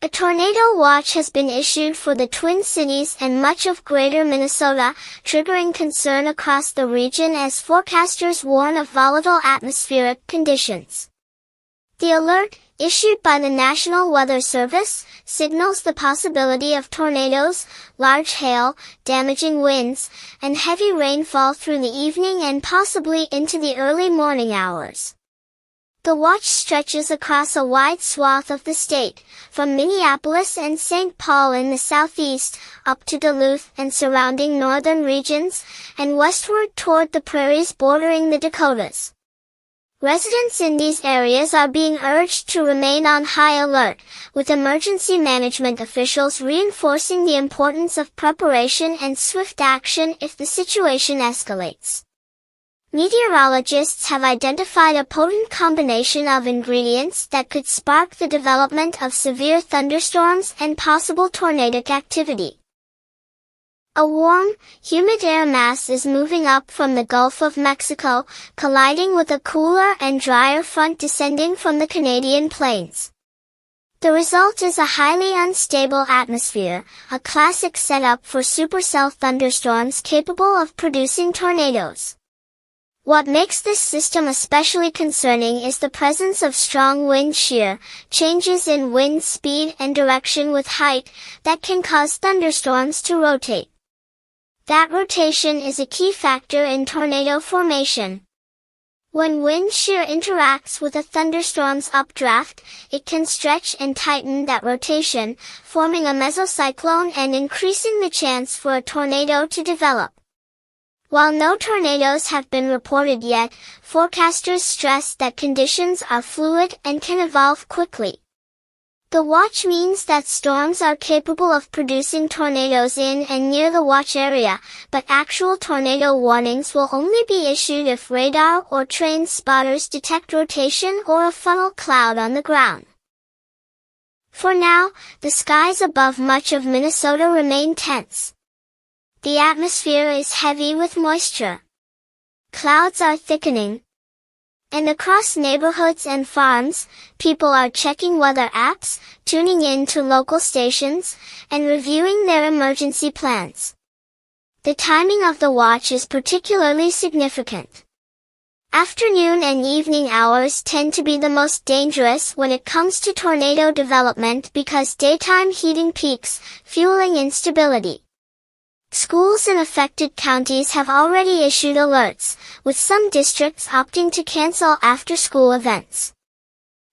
A tornado watch has been issued for the Twin Cities and much of greater Minnesota, triggering concern across the region as forecasters warn of volatile atmospheric conditions. The alert, issued by the National Weather Service, signals the possibility of tornadoes, large hail, damaging winds, and heavy rainfall through the evening and possibly into the early morning hours. The watch stretches across a wide swath of the state, from Minneapolis and St. Paul in the southeast, up to Duluth and surrounding northern regions, and westward toward the prairies bordering the Dakotas. Residents in these areas are being urged to remain on high alert, with emergency management officials reinforcing the importance of preparation and swift action if the situation escalates. Meteorologists have identified a potent combination of ingredients that could spark the development of severe thunderstorms and possible tornadic activity. A warm, humid air mass is moving up from the Gulf of Mexico, colliding with a cooler and drier front descending from the Canadian plains. The result is a highly unstable atmosphere, a classic setup for supercell thunderstorms capable of producing tornadoes. What makes this system especially concerning is the presence of strong wind shear, changes in wind speed and direction with height, that can cause thunderstorms to rotate. That rotation is a key factor in tornado formation. When wind shear interacts with a thunderstorm's updraft, it can stretch and tighten that rotation, forming a mesocyclone and increasing the chance for a tornado to develop. While no tornadoes have been reported yet, forecasters stress that conditions are fluid and can evolve quickly. The watch means that storms are capable of producing tornadoes in and near the watch area, but actual tornado warnings will only be issued if radar or trained spotters detect rotation or a funnel cloud on the ground. For now, the skies above much of Minnesota remain tense. The atmosphere is heavy with moisture. Clouds are thickening. And across neighborhoods and farms, people are checking weather apps, tuning in to local stations, and reviewing their emergency plans. The timing of the watch is particularly significant. Afternoon and evening hours tend to be the most dangerous when it comes to tornado development because daytime heating peaks, fueling instability. Schools in affected counties have already issued alerts, with some districts opting to cancel after-school events.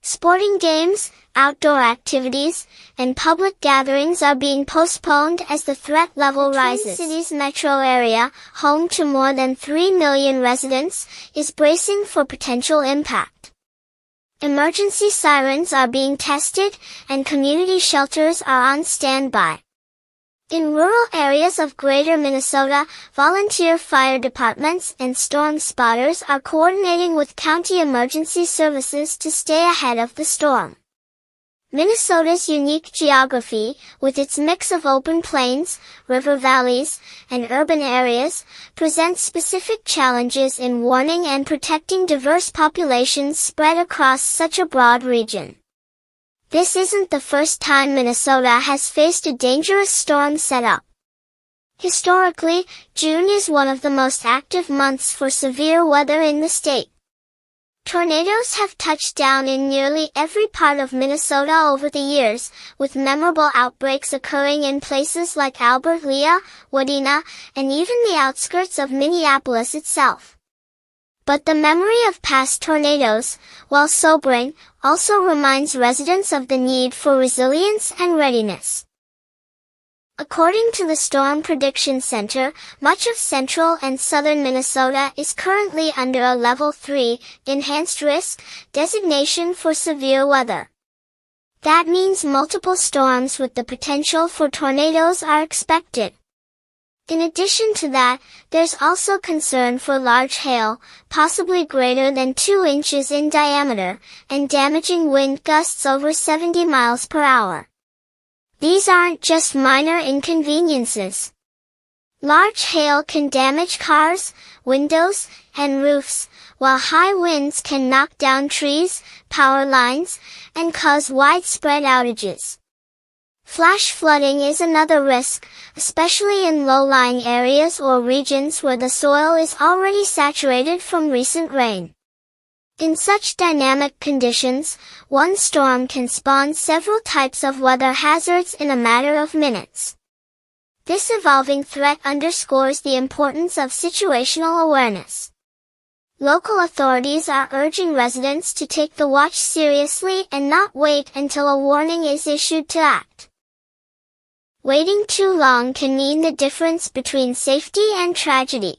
Sporting games, outdoor activities, and public gatherings are being postponed as the threat level rises. The Twin Cities metro area, home to more than 3 million residents, is bracing for potential impact. Emergency sirens are being tested, and community shelters are on standby. In rural areas of greater Minnesota, volunteer fire departments and storm spotters are coordinating with county emergency services to stay ahead of the storm. Minnesota's unique geography, with its mix of open plains, river valleys, and urban areas, presents specific challenges in warning and protecting diverse populations spread across such a broad region. This isn't the first time Minnesota has faced a dangerous storm setup. Historically, June is one of the most active months for severe weather in the state. Tornadoes have touched down in nearly every part of Minnesota over the years, with memorable outbreaks occurring in places like Albert Lea, Wadena, and even the outskirts of Minneapolis itself. But the memory of past tornadoes, while sobering, also reminds residents of the need for resilience and readiness. According to the Storm Prediction Center, much of central and southern Minnesota is currently under a Level 3, Enhanced Risk, designation for severe weather. That means multiple storms with the potential for tornadoes are expected. In addition to that, there's also concern for large hail, possibly greater than 2 inches in diameter, and damaging wind gusts over 70 miles per hour. These aren't just minor inconveniences. Large hail can damage cars, windows, and roofs, while high winds can knock down trees, power lines, and cause widespread outages. Flash flooding is another risk, especially in low-lying areas or regions where the soil is already saturated from recent rain. In such dynamic conditions, one storm can spawn several types of weather hazards in a matter of minutes. This evolving threat underscores the importance of situational awareness. Local authorities are urging residents to take the watch seriously and not wait until a warning is issued to act. Waiting too long can mean the difference between safety and tragedy.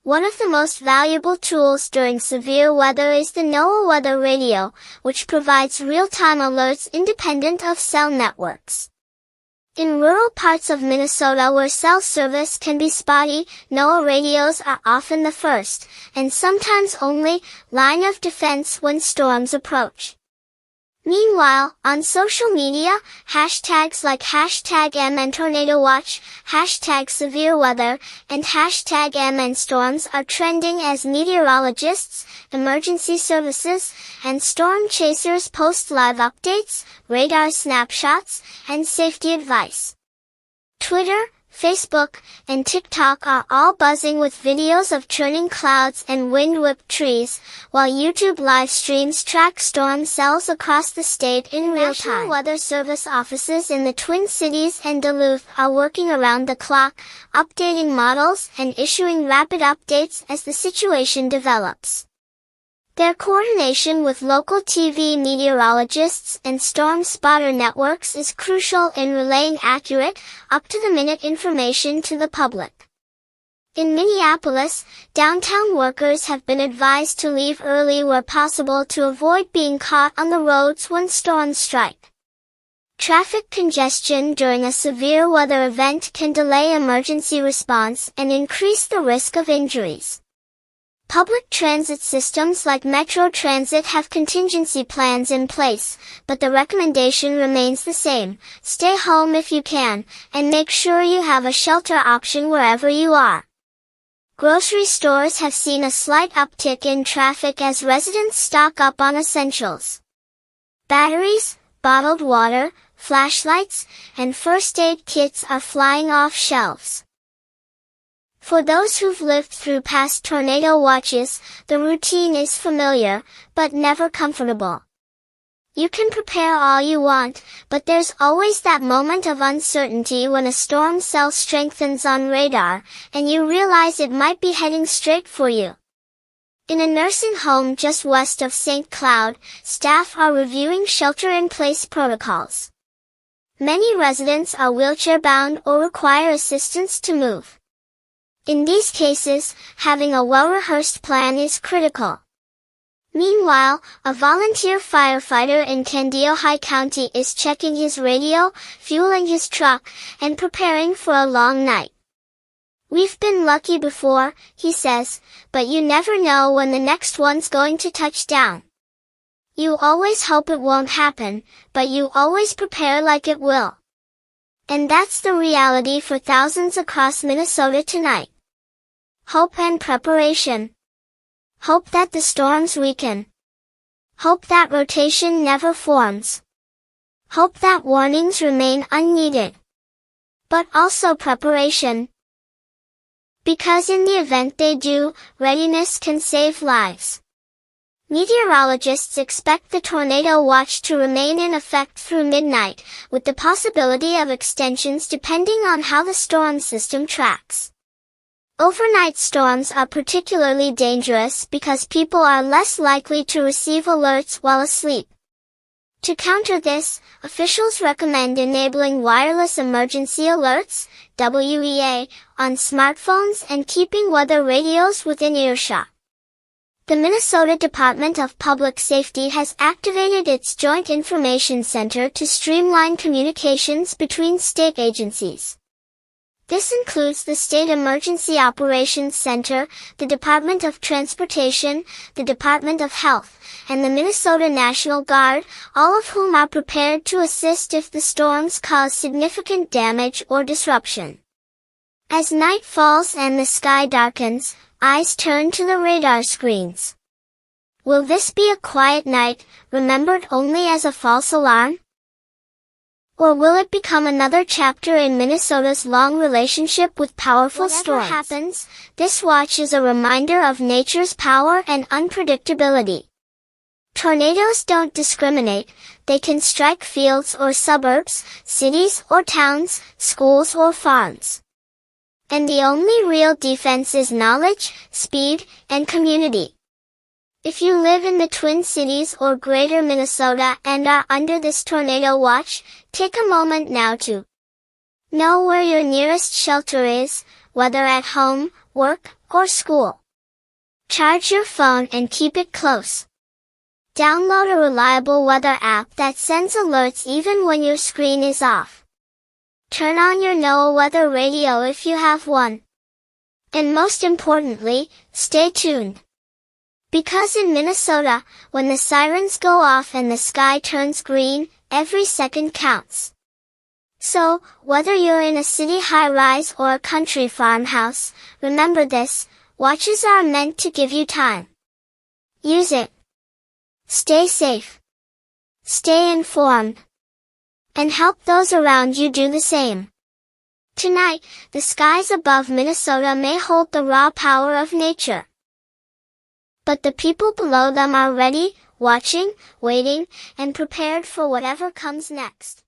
One of the most valuable tools during severe weather is the NOAA Weather Radio, which provides real-time alerts independent of cell networks. In rural parts of Minnesota where cell service can be spotty, NOAA radios are often the first, and sometimes only, line of defense when storms approach. Meanwhile, on social media, hashtags like #MNTornadoWatch, #SevereWeather, and #MNStorms are trending as meteorologists, emergency services, and storm chasers post live updates, radar snapshots, and safety advice. Twitter, Facebook, and TikTok are all buzzing with videos of churning clouds and wind-whipped trees, while YouTube live streams track storm cells across the state in real time. National Weather Service offices in the Twin Cities and Duluth are working around the clock, updating models and issuing rapid updates as the situation develops. Their coordination with local TV meteorologists and storm spotter networks is crucial in relaying accurate, up-to-the-minute information to the public. In Minneapolis, downtown workers have been advised to leave early where possible to avoid being caught on the roads when storms strike. Traffic congestion during a severe weather event can delay emergency response and increase the risk of injuries. Public transit systems like Metro Transit have contingency plans in place, but the recommendation remains the same: stay home if you can, and make sure you have a shelter option wherever you are. Grocery stores have seen a slight uptick in traffic as residents stock up on essentials. Batteries, bottled water, flashlights, and first aid kits are flying off shelves. For those who've lived through past tornado watches, the routine is familiar, but never comfortable. You can prepare all you want, but there's always that moment of uncertainty when a storm cell strengthens on radar, and you realize it might be heading straight for you. In a nursing home just west of St. Cloud, staff are reviewing shelter-in-place protocols. Many residents are wheelchair-bound or require assistance to move. In these cases, having a well-rehearsed plan is critical. Meanwhile, a volunteer firefighter in Kandiyohi County is checking his radio, fueling his truck, and preparing for a long night. "We've been lucky before," he says, "but you never know when the next one's going to touch down. You always hope it won't happen, but you always prepare like it will." And that's the reality for thousands across Minnesota tonight. Hope and preparation. Hope that the storms weaken. Hope that rotation never forms. Hope that warnings remain unneeded. But also preparation. Because in the event they do, readiness can save lives. Meteorologists expect the tornado watch to remain in effect through midnight, with the possibility of extensions depending on how the storm system tracks. Overnight storms are particularly dangerous because people are less likely to receive alerts while asleep. To counter this, officials recommend enabling wireless emergency alerts, WEA, on smartphones and keeping weather radios within earshot. The Minnesota Department of Public Safety has activated its Joint Information Center to streamline communications between state agencies. This includes the State Emergency Operations Center, the Department of Transportation, the Department of Health, and the Minnesota National Guard, all of whom are prepared to assist if the storms cause significant damage or disruption. As night falls and the sky darkens, eyes turn to the radar screens. Will this be a quiet night, remembered only as a false alarm? Or will it become another chapter in Minnesota's long relationship with powerful storms? Whatever happens, this watch is a reminder of nature's power and unpredictability. Tornadoes don't discriminate. They can strike fields or suburbs, cities or towns, schools or farms. And the only real defense is knowledge, speed, and community. If you live in the Twin Cities or Greater Minnesota and are under this tornado watch, take a moment now to know where your nearest shelter is, whether at home, work, or school. Charge your phone and keep it close. Download a reliable weather app that sends alerts even when your screen is off. Turn on your NOAA weather radio if you have one. And most importantly, stay tuned. Because in Minnesota, when the sirens go off and the sky turns green, every second counts. So, whether you're in a city high-rise or a country farmhouse, remember this: watches are meant to give you time. Use it. Stay safe. Stay informed. And help those around you do the same. Tonight, the skies above Minnesota may hold the raw power of nature. But the people below them are ready, watching, waiting, and prepared for whatever comes next.